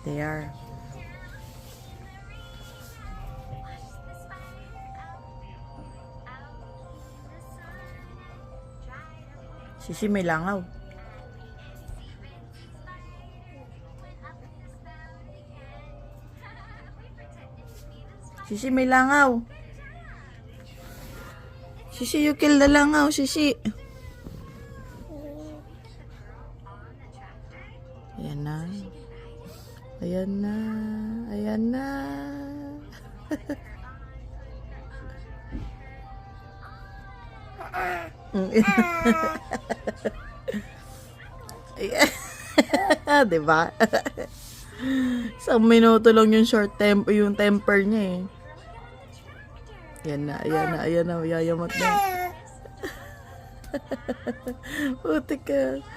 There. Sisi, may langaw. Sisi, may langaw. Sisi, you kill the langaw, Sisi. Ayan na. Ayan na. Ayan na. Diba? Isang minuto lang yung yung temper niya eh. Ayan na, ayan na, ayan na, yayamat na. Puti ka.